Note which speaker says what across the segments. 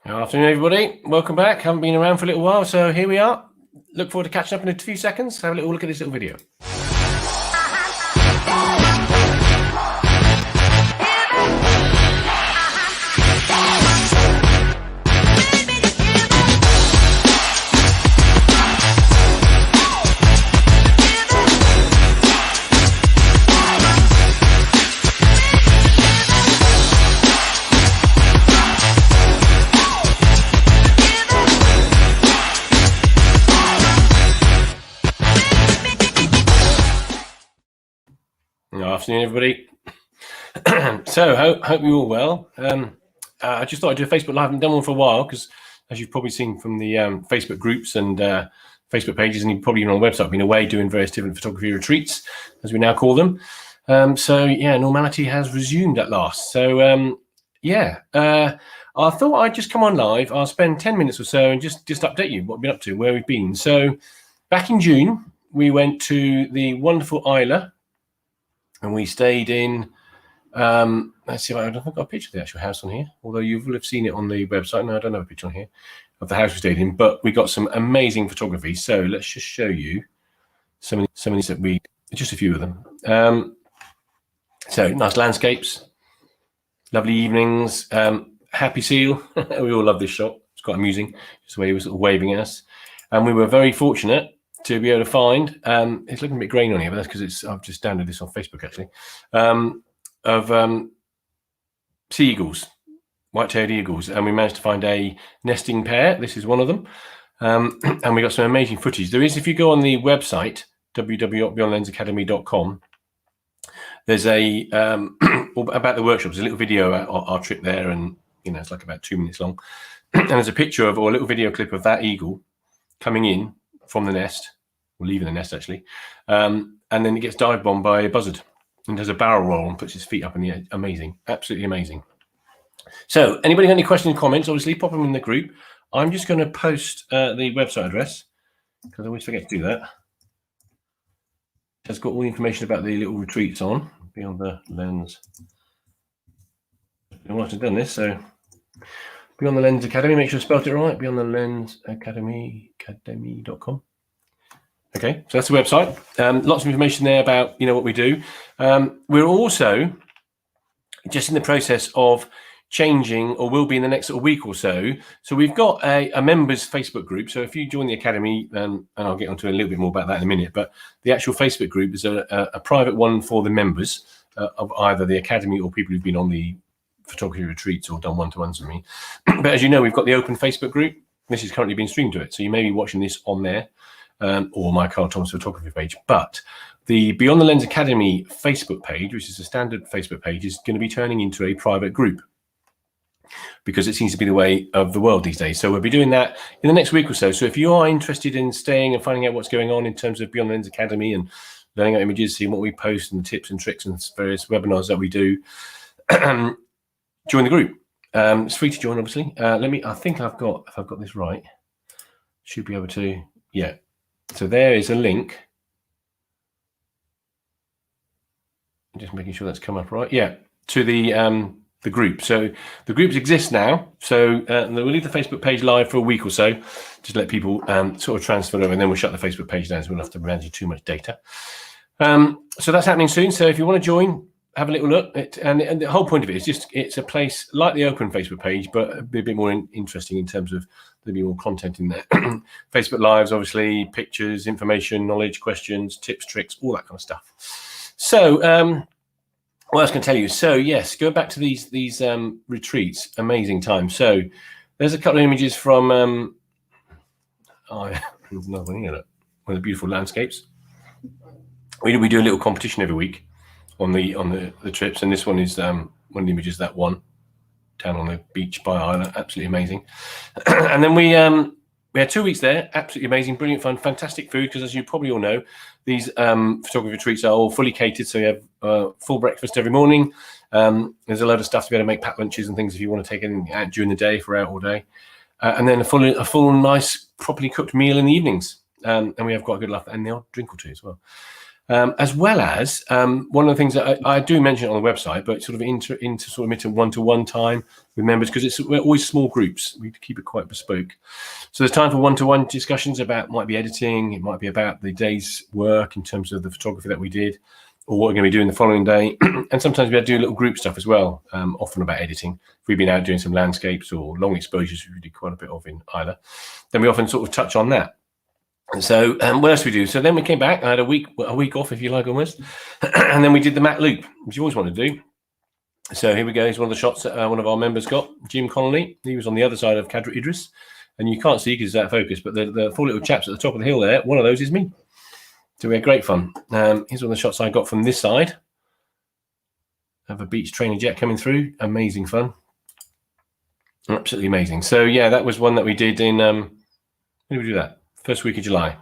Speaker 1: Good afternoon, everybody. Welcome back. Haven't been around for a little while, so here we are. Look forward to catching up in a few seconds. Have a little look at this little video. Good afternoon, everybody. So, hope you're all well. I just thought I'd do a Facebook Live. I haven't done one for a while because, as you've probably seen from the Facebook groups and Facebook pages, and you've probably been on the website, been away doing various different photography retreats, as we now call them. So, normality has resumed at last. So, I thought I'd just come on live. I'll spend 10 minutes or so and just update you what we've been up to, where we've been. So, back in June, we went to the wonderful Isla. And we stayed in, let's see if I don't think I've got a picture of the actual house on here, although you will have seen it on the website. No, I don't have a picture on here of the house we stayed in, but we got some amazing photography. So let's just show you some of these that just a few of them. So nice landscapes, lovely evenings, happy seal. We all love this shot. It's quite amusing, just the way he was sort of waving at us. And we were very fortunate to be able to find, it's looking a bit green on here, but that's because I've just downloaded this on Facebook actually, of sea eagles, white-tailed eagles, and we managed to find a nesting pair. This is one of them, and we got some amazing footage. There is, if you go on the website www.beyondlensacademy.com, there's a about the workshops. There's a little video of our trip there, and it's like about 2 minutes long, and there's a picture of, or a little video clip of that eagle coming in from the nest, or leaving the nest actually, and then it gets dive bombed by a buzzard and does a barrel roll and puts his feet up in the air. Amazing, absolutely amazing. So anybody got any questions, comments, obviously pop them in the group. I'm just going to post the website address because I always forget to do that. It's got all the information about the little retreats on Beyond the Lens. I might have done this, so Beyond the Lens Academy, make sure I spelled it right. Beyond the Lens Academy.com. Okay, so that's the website. Lots of information there about what we do. We're also just in the process of changing, or will be in the next week or so. So we've got a members Facebook group. So if you join the academy, and I'll get onto a little bit more about that in a minute, but the actual Facebook group is a private one for the members of either the academy or people who've been on the photography retreats or done one-to-ones with me. But as you know, we've got the open Facebook group. This is currently being streamed to it, so you may be watching this on there, or my Carl Thomas photography page. But the Beyond the Lens Academy Facebook page, which is a standard Facebook page, is going to be turning into a private group because it seems to be the way of the world these days. So we'll be doing that in the next week or so. So if you are interested in staying and finding out what's going on in terms of Beyond the Lens Academy and learning our images, seeing what we post and the tips and tricks and various webinars that we do, join the group. It's free to join, obviously. I think if I've got this right, should be able to, yeah. So there is a link. Just making sure that's come up right. Yeah, to the group. So the groups exist now. So we'll leave the Facebook page live for a week or so, just let people sort of transfer over, and then we'll shut the Facebook page down so we don't have to manage too much data. So that's happening soon. So if you want to join, have a little look. And the whole point of it is it's a place like the open Facebook page, but a bit more interesting in terms of there'll be more content in there. Facebook Lives, obviously, pictures, information, knowledge, questions, tips, tricks, all that kind of stuff. So what else can I tell you? So yes, go back to these retreats. Amazing time. So there's a couple of images from another one here, look, one of the beautiful landscapes. We do a little competition every week on the trips, and this one is one of the images, that one down on the beach by Isla. Absolutely amazing. And then we had 2 weeks there. Absolutely amazing, brilliant fun, fantastic food, because as you probably all know, these photography retreats are all fully catered. So you have full breakfast every morning. There's a load of stuff to be able to make packed lunches and things if you want to take anything out during the day if we're out all day. And then a full nice properly cooked meal in the evenings. And we have quite a good laugh, and the odd drink or two as well. As well as one of the things that I do mention on the website, but sort of into one-to-one time with members, because we're always small groups. We keep it quite bespoke. So there's time for one-to-one discussions about, might be editing, it might be about the day's work in terms of the photography that we did, or what we're going to be doing the following day. And sometimes we do little group stuff as well, often about editing. If we've been out doing some landscapes or long exposures, which we did quite a bit of in Isla, then we often sort of touch on that. So what else we do? So then we came back. I had a week off, if you like, almost. And then we did the Mat Loop, which you always want to do. So here we go. Here's one of the shots that one of our members got, Jim Connolly. He was on the other side of Cadra Idris. And you can't see because it's out of focus, but the four little chaps at the top of the hill there, one of those is me. So we had great fun. Here's one of the shots I got from this side. I have a beach trainer jet coming through. Amazing fun. Absolutely amazing. So yeah, that was one that we did in, when did we do that? First week of July.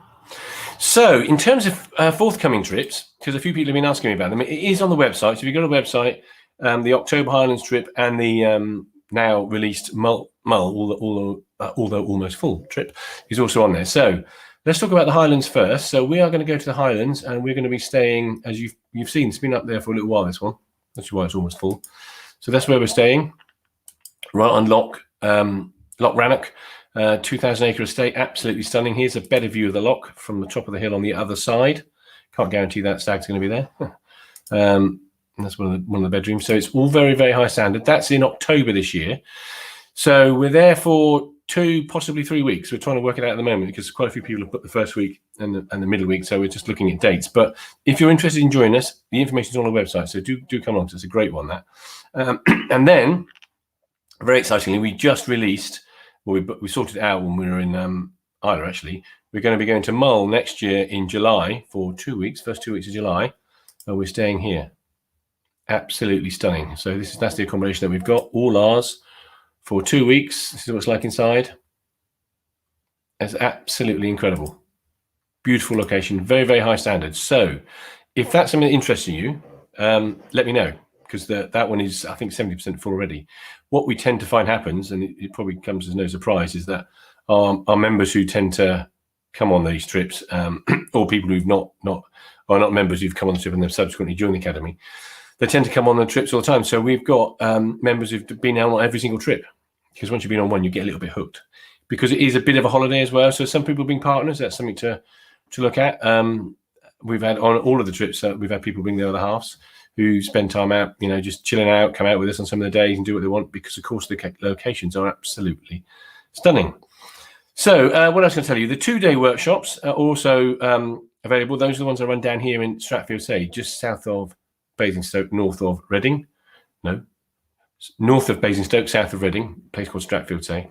Speaker 1: So in terms of forthcoming trips, because a few people have been asking me about them, it is on the website. So if you go to the website, the October Highlands trip and the now released Mull, although almost full trip, is also on there. So let's talk about the Highlands first. So we are going to go to the Highlands, and we're going to be staying, as you've seen, it's been up there for a little while, this one. That's why it's almost full. So that's where we're staying, right on Loch Rannoch. 2,000 acre estate, absolutely stunning. Here's a better view of the loch from the top of the hill on the other side. Can't guarantee that stag's going to be there. That's one of the bedrooms. So it's all very, very high standard. That's in October this year. So we're there for 2, possibly 3 weeks. We're trying to work it out at the moment because quite a few people have put the first week and the middle week. So we're just looking at dates. But if you're interested in joining us, the information is on our website. So do come along. It's a great one, that. And then, very excitingly, we just released. Well, we sorted it out when we were in Isla, actually. We're going to be going to Mull next year in July for 2 weeks, first 2 weeks of July. And we're staying here. Absolutely stunning. So that's the accommodation that we've got, all ours, for 2 weeks. This is what it's like inside. It's absolutely incredible. Beautiful location, very, very high standards. So if that's something that interests you, let me know. Because that one is, I think, 70% full already. What we tend to find happens, and it probably comes as no surprise, is that our members who tend to come on these trips, or people who've not members who've come on the trip and then subsequently joined the academy, they tend to come on the trips all the time. So we've got members who've been out on every single trip, because once you've been on one, you get a little bit hooked, because it is a bit of a holiday as well. So some people being partners, that's something to look at. We've had on all of the trips, we've had people bring their other halves, who spend time out, just chilling out, come out with us on some of the days and do what they want, because of course the locations are absolutely stunning. So what else can I tell you? The 2-day workshops are also available. Those are the ones I run down here in Stratfield Say, just south of Basingstoke, north of Reading. No, north of Basingstoke, south of Reading, a place called Stratfield Say.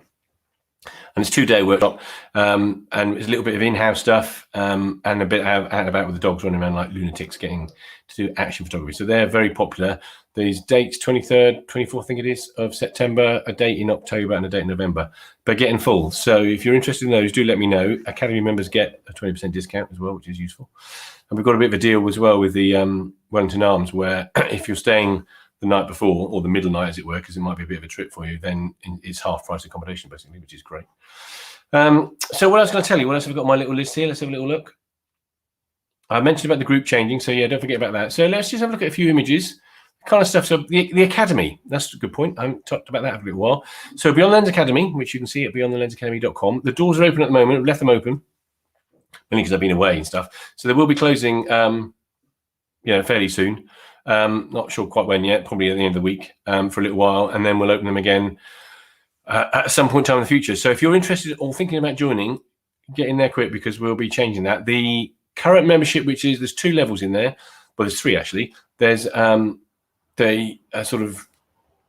Speaker 1: And it's 2-day workshop, and it's a little bit of in-house stuff, and a bit out and about with the dogs running around like lunatics, getting to do action photography. So they're very popular. These dates, 23rd, 24th, I think it is, of September, a date in October and a date in November. They're getting full. So if you're interested in those, do let me know. Academy members get a 20% discount as well, which is useful. And we've got a bit of a deal as well with the Wellington Arms, where if you're staying the night before, or the middle night, as it were, because it might be a bit of a trip for you, then it's half price accommodation, basically, which is great. So what else can I tell you? What else have I got on my little list here? Let's have a little look. I mentioned about the group changing, so yeah, don't forget about that. So let's just have a look at a few images, kind of stuff. So the Academy, that's a good point. I haven't talked about that for a little while. So Beyond the Lens Academy, which you can see at beyondthelensacademy.com. The doors are open at the moment. We've left them open, only because I've been away and stuff. So they will be closing, fairly soon. Not sure quite when yet, probably at the end of the week, for a little while, and then we'll open them again at some point in time in the future. So if you're interested or thinking about joining, get in there quick, because we'll be changing that. The current membership, which is, there's 2 levels in there, well, there's 3 actually. There's sort of,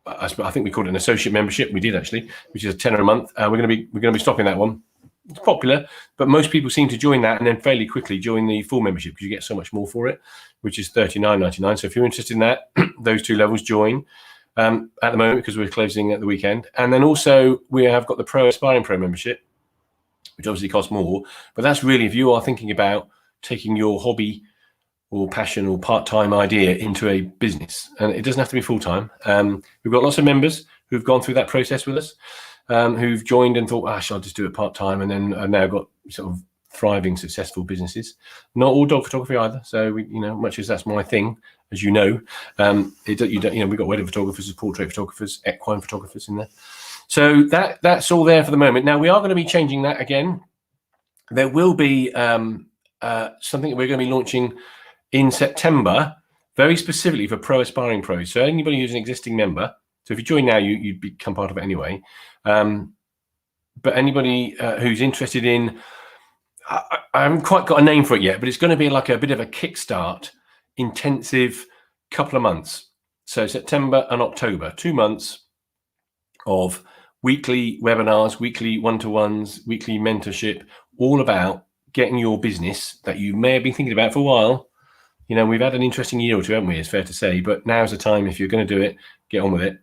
Speaker 1: I think we called it an associate membership. We did actually, which is a £10 a month. We're going to be stopping that one. It's popular, but most people seem to join that and then fairly quickly join the full membership, because you get so much more for it, which is $39.99. So if you're interested in that, those 2 levels, join at the moment, because we're closing at the weekend. And then also we have got the Pro Aspiring Pro membership, which obviously costs more, but that's really if you are thinking about taking your hobby or passion or part-time idea into a business, and it doesn't have to be full-time. We've got lots of members who've gone through that process with us, who've joined and thought, I'll just do it part-time, and then I've now got sort of thriving, successful businesses. Not all dog photography either. So we, much as that's my thing, as you know, we've got wedding photographers, portrait photographers, equine photographers in there. So that's all there for the moment. Now we are going to be changing that again. There will be something that we're going to be launching in September, very specifically for pro aspiring pros. So anybody who's an existing member. So if you join now, you'd become part of it anyway. But anybody who's interested in, I haven't quite got a name for it yet, but it's going to be like a bit of a kickstart, intensive couple of months. So September and October, 2 months of weekly webinars, weekly one-to-ones, weekly mentorship, all about getting your business that you may have been thinking about for a while. We've had an interesting year or two, haven't we? It's fair to say, but now's the time. If you're going to do it, get on with it.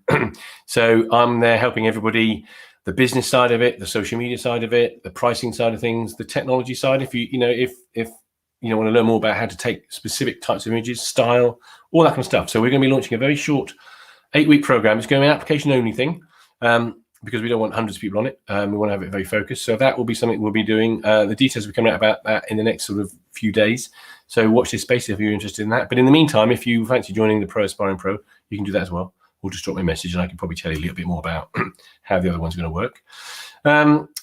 Speaker 1: So I'm there helping everybody, the business side of it, the social media side of it, the pricing side of things, the technology side. If you want to learn more about how to take specific types of images, style, all that kind of stuff. So we're going to be launching a very short 8-week program. It's going to be an application only thing. Because we don't want hundreds of people on it. We want to have it very focused. So that will be something we'll be doing. The details will be coming out about that in the next sort of few days. So watch this space if you're interested in that. But in the meantime, if you fancy joining the Pro Aspiring Pro, you can do that as well. Or just drop me a message and I can probably tell you a little bit more about how the other one's going to work.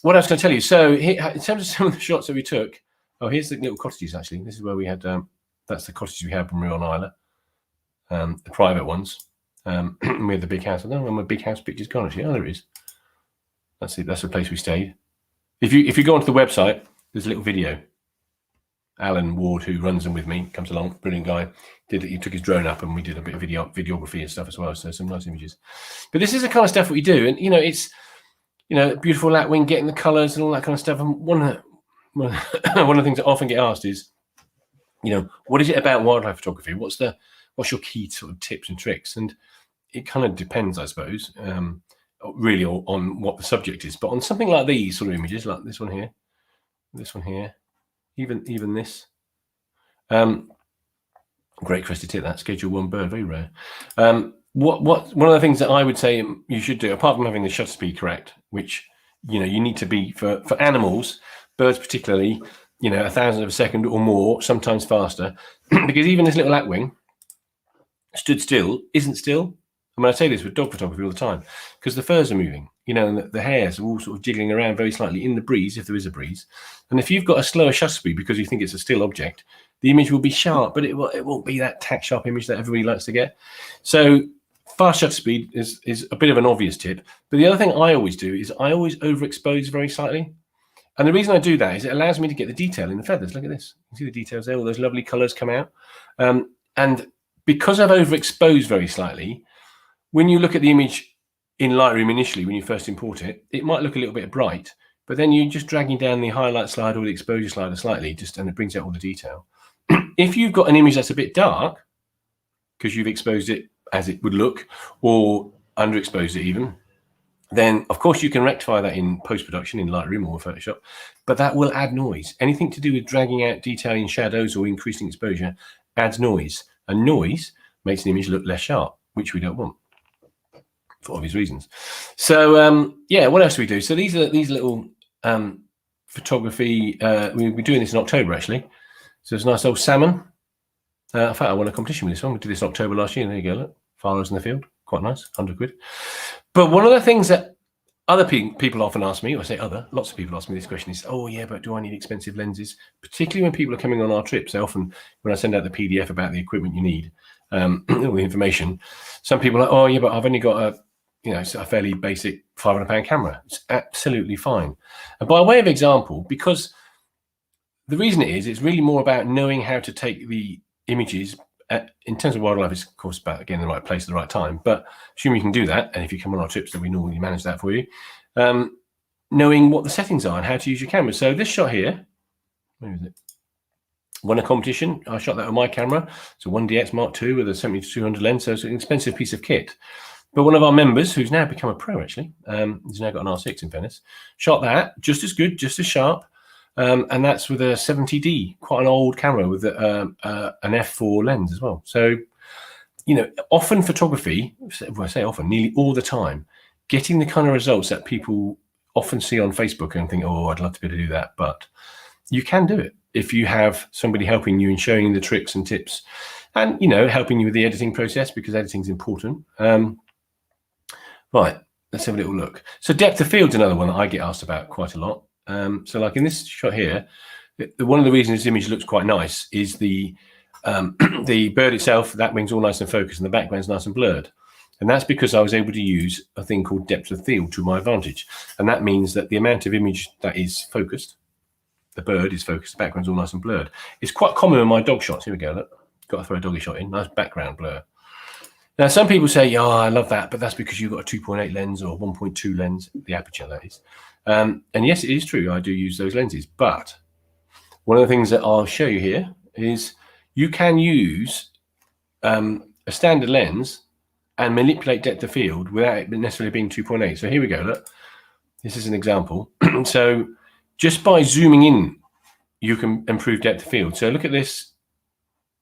Speaker 1: What else can I tell you? So here, in terms of some of the shots that we took, here's the little cottages actually. This is where we had, that's the cottages we had from Rio on Isla, the private ones. We had the big house. I don't know where my big house picture's gone actually. Oh, there it is. That's it. That's the place we stayed. If you go onto the website, there's a little video. Alan Ward, who runs them with me, comes along, brilliant guy. He took his drone up, and we did a bit of videography and stuff as well. So some nice images. But this is the kind of stuff that we do, and it's beautiful lapwing, getting the colours and all that kind of stuff. And one of the things I often get asked is, what is it about wildlife photography? What's your key sort of tips and tricks? And it kind of depends, I suppose. Really on what the subject is, but on something like these sort of images, like this one here, even this, great crested tit, that Schedule 1 bird, very rare. One of the things that I would say you should do, apart from having the shutter speed correct, which you need to be for animals, birds particularly, 1,000th of a second or more, sometimes faster, because even this little lapwing stood still isn't still. I mean, I say this with dog photography all the time because the furs are moving, and the hairs are all sort of jiggling around very slightly in the breeze, if there is a breeze. And if you've got a slower shutter speed because you think it's a still object, the image will be sharp, but it won't be that tack sharp image that everybody likes to get. So fast shutter speed is a bit of an obvious tip. But the other thing I always do is I always overexpose very slightly. And the reason I do that is it allows me to get the detail in the feathers. Look at this. You see the details there, all those lovely colors come out. And because I've overexposed very slightly, when you look at the image in Lightroom initially, when you first import it, it might look a little bit bright, but then you're just dragging down the highlight slider or the exposure slider slightly, and it brings out all the detail. If you've got an image that's a bit dark, because you've exposed it as it would look, or underexposed it even, then of course you can rectify that in post-production in Lightroom or Photoshop, but that will add noise. Anything to do with dragging out detail in shadows or increasing exposure adds noise, and noise makes an image look less sharp, which we don't want, for obvious reasons. So what else do we do? So these are these little photography. We'll be doing this in October actually. So it's a nice old salmon. In fact, I won a competition with this one. We did this in October last year. There you go. Look, farmers in the field. Quite nice. 100 quid. But one of the things that other people often ask me, or I say lots of people ask me this question is, oh yeah, but do I need expensive lenses? Particularly when people are coming on our trips. They often, when I send out the PDF about the equipment you need, all the information, some people are like, oh yeah, but I've only got a fairly basic £500 camera. It's absolutely fine. And by way of example, because the reason it's really more about knowing how to take the images. In terms of wildlife, it's of course about getting in the right place at the right time. But assuming you can do that, and if you come on our trips, then we normally manage that for you. Knowing what the settings are and how to use your camera. So this shot here, where is it? Won a competition. I shot that with my camera. It's a 1DX Mark II with a 70-200 lens. So it's an expensive piece of kit. But one of our members, who's now become a pro actually, he's now got an R6 in fairness, shot that just as good, just as sharp. And that's with a 70D, quite an old camera with an f4 lens as well. So, often photography, well, I say often, nearly all the time, getting the kind of results that people often see on Facebook and think, oh, I'd love to be able to do that. But you can do it if you have somebody helping you and showing you the tricks and tips, and helping you with the editing process, because editing is important. Right, let's have a little look. So depth of field's another one that I get asked about quite a lot. So like in this shot here, one of the reasons this image looks quite nice is the the bird itself, that wing's all nice and focused, and the background's nice and blurred. And that's because I was able to use a thing called depth of field to my advantage. And that means that the amount of image that is focused, the bird is focused, the background's all nice and blurred. It's quite common in my dog shots. Here we go, look. Got to throw a doggy shot in, nice background blur. Now, some people say, oh, I love that, but that's because you've got a 2.8 lens or 1.2 lens, the aperture, that is. And yes, it is true, I do use those lenses. But one of the things that I'll show you here is you can use a standard lens and manipulate depth of field without it necessarily being 2.8. So here we go, look. This is an example. So just by zooming in, you can improve depth of field. So look at this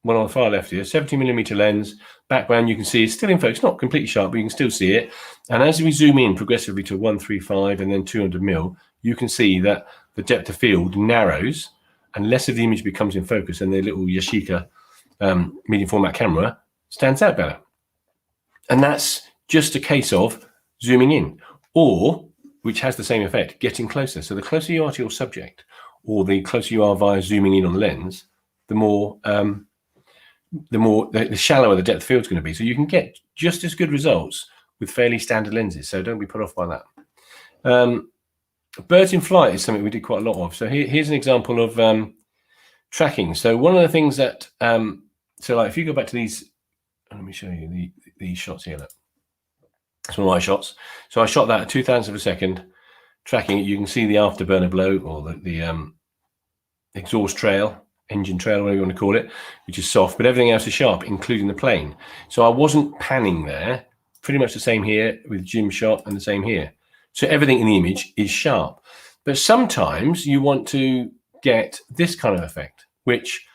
Speaker 1: one on the far left here, 70mm lens, background you can see is still in focus, not completely sharp, but you can still see it. And as we zoom in progressively to 135 and then 200mm, you can see that the depth of field narrows and less of the image becomes in focus, and the little Yashica medium format camera stands out better. And that's just a case of zooming in, or, which has the same effect, getting closer. So the closer you are to your subject, or the closer you are via zooming in on the lens, the shallower the depth of field is going to be. So you can get just as good results with fairly standard lenses. So don't be put off by that. Birds in flight is something we did quite a lot of. So here's an example of tracking. So one of the things that, so like if you go back to these, let me show you these shots here. Look. It's one of my shots. So I shot that at 2,000 of a second, tracking it. You can see the afterburner blow, or the exhaust trail, engine trail, whatever you want to call it, which is soft, but everything else is sharp, including the plane. So I wasn't panning there. Pretty much the same here with Jim's shot, and the same here. So everything in the image is sharp. But sometimes you want to get this kind of effect, which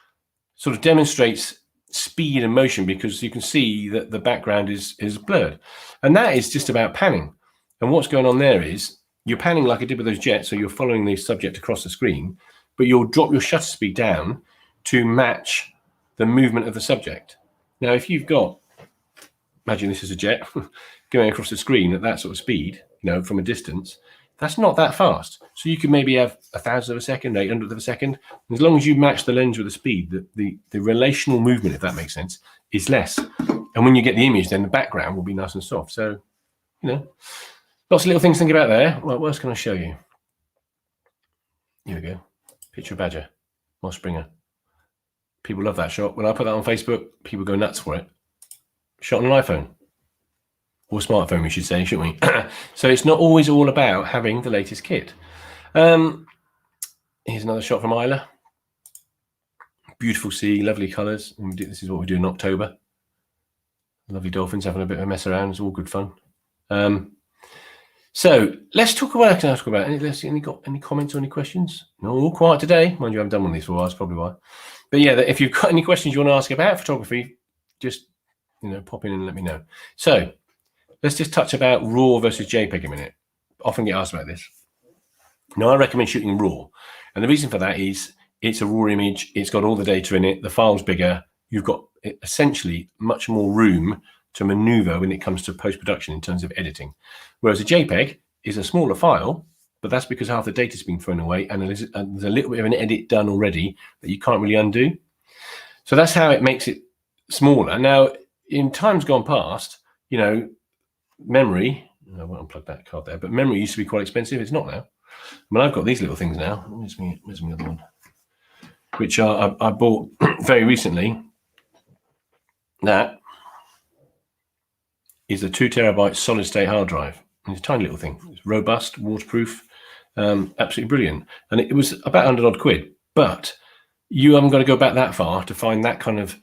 Speaker 1: sort of demonstrates speed and motion, because you can see that the background is blurred. And that is just about panning. And what's going on there is you're panning like I did with those jets, so you're following the subject across the screen, but you'll drop your shutter speed down to match the movement of the subject. Now, if you've got, imagine this is a jet going across the screen at that sort of speed, from a distance, that's not that fast. So you could maybe have 1,000 of a second, 800 of a second. As long as you match the lens with the speed, the relational movement, if that makes sense, is less. And when you get the image, then the background will be nice and soft. So, lots of little things to think about there. What else can I show you? Here we go. Picture of badger, Moss Springer. People love that shot. When I put that on Facebook, people go nuts for it. Shot on an iPhone. Or smartphone, we should say, shouldn't we? So it's not always all about having the latest kit. Here's another shot from Isla. Beautiful sea, lovely colours. This is what we do in October. Lovely dolphins having a bit of a mess around. It's all good fun. So let's talk about what I can talk about. Any comments or any questions? No, all quiet today. Mind you, I haven't done one of these for a while. That's probably why. But yeah, if you've got any questions you want to ask about photography, just pop in and let me know. So let's just touch about RAW versus JPEG a minute. Often get asked about this. Now, I recommend shooting RAW, and the reason for that is it's a RAW image. It's got all the data in it. The file's bigger. You've got essentially much more room to maneuver when it comes to post-production in terms of editing. Whereas a JPEG is a smaller file, but that's because half the data's been thrown away, and there's a little bit of an edit done already that you can't really undo. So that's how it makes it smaller. Now, in times gone past, memory, I won't unplug that card there, but memory used to be quite expensive. It's not now. I mean, I've got these little things now. Where's my other one? Which I bought very recently. That is a 2 terabyte solid state hard drive. It's a tiny little thing. It's robust, waterproof, absolutely brilliant. And it was about 100 odd quid, but you haven't got to go back that far to find that kind of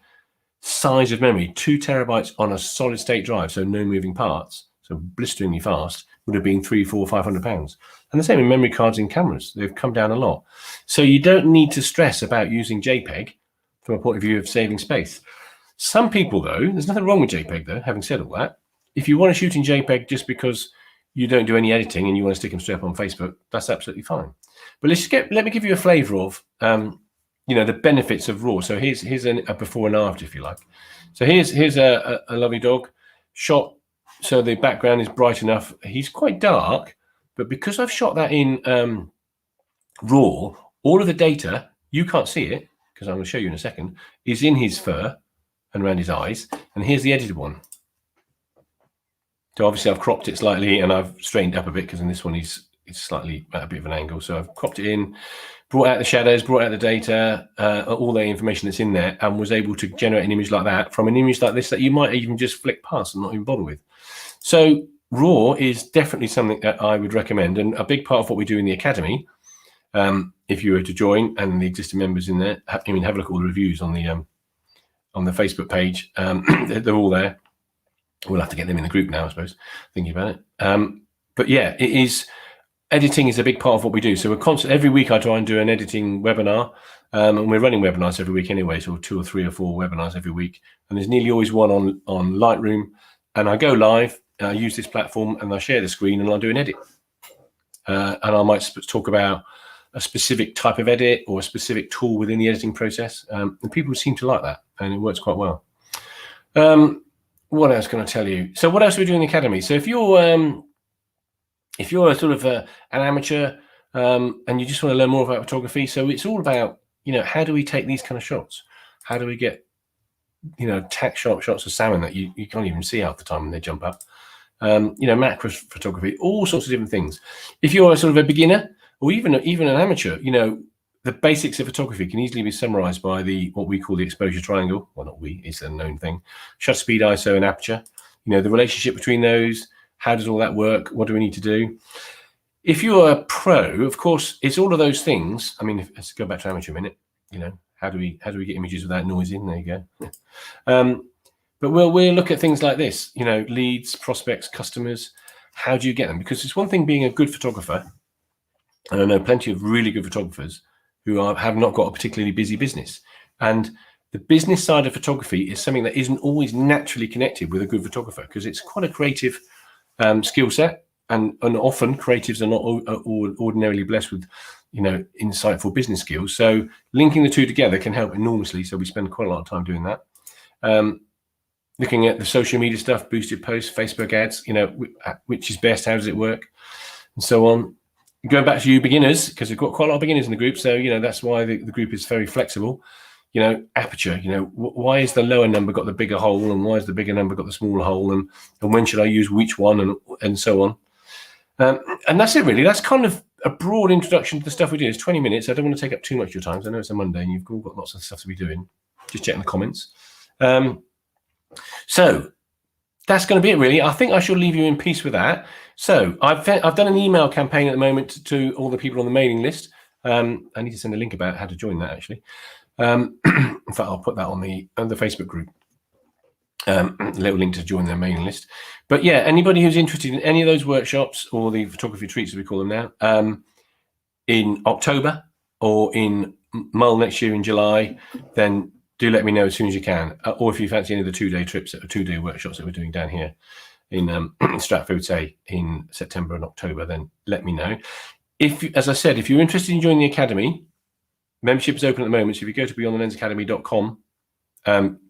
Speaker 1: size of memory. 2 terabytes on a solid state drive, so no moving parts, so blisteringly fast, would have been £300, £400, £500. And the same in memory cards in cameras. They've come down a lot. So you don't need to stress about using JPEG from a point of view of saving space. Some people, though, there's nothing wrong with JPEG, though, having said all that. If you want to shoot in JPEG just because you don't do any editing and you want to stick them straight up on Facebook, that's absolutely fine. But let me give you a flavour of the benefits of RAW. So here's a before and after, if you like. So here's a lovely dog shot. So the background is bright enough. He's quite dark, but because I've shot that in RAW, all of the data, you can't see it because I'm going to show you in a second, is in his fur and around his eyes. And here's the edited one. So obviously I've cropped it slightly and I've straightened up a bit because in this one it's slightly at a bit of an angle. So I've cropped it in, brought out the shadows, brought out the data, all the information that's in there, and was able to generate an image like that from an image like this that you might even just flick past and not even bother with. So RAW is definitely something that I would recommend, and a big part of what we do in the Academy, if you were to join, and the existing members in there, have a look at all the reviews on the Facebook page. They're all there. We'll have to get them in the group now, I suppose, thinking about it. But yeah, editing is a big part of what we do. So we're constantly, every week I try and do an editing webinar, and we're running webinars every week anyway, so 2 or 3 or 4 webinars every week. And there's nearly always one on Lightroom, and I go live, and I use this platform, and I share the screen, and I'll do an edit. And I might talk about a specific type of edit or a specific tool within the editing process. And people seem to like that, and it works quite well. What else can I tell you? So what else do we do in the Academy? So if you're a sort of an amateur and you just want to learn more about photography, so it's all about, how do we take these kind of shots? How do we get, tack shots of salmon that you can't even see half the time when they jump up? Macro photography, all sorts of different things. If you're a sort of a beginner or even an amateur, the basics of photography can easily be summarized by what we call the exposure triangle. Well, not we, it's a known thing. Shutter speed, ISO, and aperture. The relationship between those. How does all that work? What do we need to do? If you're a pro, of course, it's all of those things. I mean, let's go back to amateur a minute. How do we get images without noise in? There you go. But we'll look at things like this. Leads, prospects, customers. How do you get them? Because it's one thing being a good photographer, and I know plenty of really good photographers who have not got a particularly busy business. And the business side of photography is something that isn't always naturally connected with a good photographer, because it's quite a creative skill set, and often creatives are not ordinarily blessed with insightful business skills. So linking the two together can help enormously. So we spend quite a lot of time doing that. Looking at the social media stuff, boosted posts, Facebook ads, which is best, how does it work, and so on. Going back to you beginners, because we've got quite a lot of beginners in the group, so that's why the group is very flexible. Aperture, why is the lower number got the bigger hole, and why is the bigger number got the smaller hole, and when should I use which one, and so on. And that's it really. That's kind of a broad introduction to the stuff we do. It's 20 minutes. I don't want to take up too much of your time, because I know it's a Monday and you've all got lots of stuff to be doing. Just checking the comments. So that's going to be it really. I think I shall leave you in peace with that. So I've done an email campaign at the moment to all the people on the mailing list. I need to send a link about how to join that actually. In fact, I'll put that on the Facebook group. A little link to join their mailing list. But yeah, anybody who's interested in any of those workshops or the photography treats as we call them now, in October or in Mull next year in July, then do let me know as soon as you can. Or if you fancy any of the 2-day trips or 2-day workshops that we're doing down here in Stratford, say in September and October, then let me know. As I said, if you're interested in joining the Academy, membership is open at the moment. So if you go to beyondthelensacademy.com,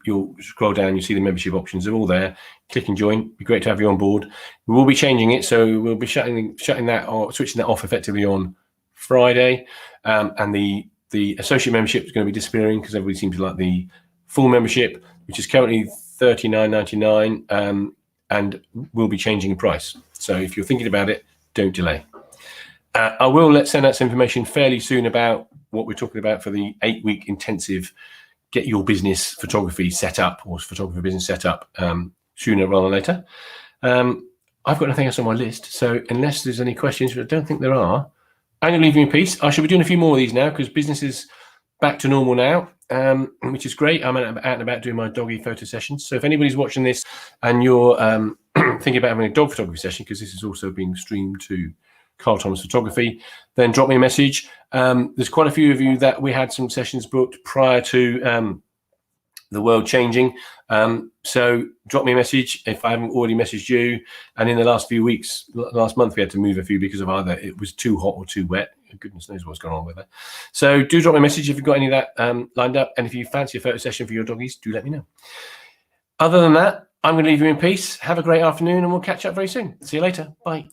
Speaker 1: you'll scroll down, you see the membership options. They're all there. Click and join. It'd be great to have you on board. We will be changing it, so we'll be shutting that or switching that off effectively on Friday, and the associate membership is going to be disappearing because everybody seems to like the full membership, which is currently $39.99, and will be changing in price. So if you're thinking about it, don't delay. I will send out some information fairly soon about what we're talking about for the 8-week intensive get your business photography set up, or photography business set up, sooner rather than later. I've got nothing else on my list, so unless there's any questions, which I don't think there are, I'm going to leave you in peace. I should be doing a few more of these now because business is back to normal now, which is great. I'm out and about doing my doggy photo sessions. So if anybody's watching this and you're thinking about having a dog photography session, because this is also being streamed to Carl Thomas Photography, then drop me a message. There's quite a few of you that we had some sessions booked prior to the world changing. So drop me a message if I haven't already messaged you. And in the last few weeks, last month, we had to move a few because of either it was too hot or too wet. Goodness knows what's going on with that. So do drop me a message if you've got any of that lined up. And if you fancy a photo session for your doggies, do let me know. Other than that, I'm going to leave you in peace. Have a great afternoon, and we'll catch up very soon. See you later. Bye.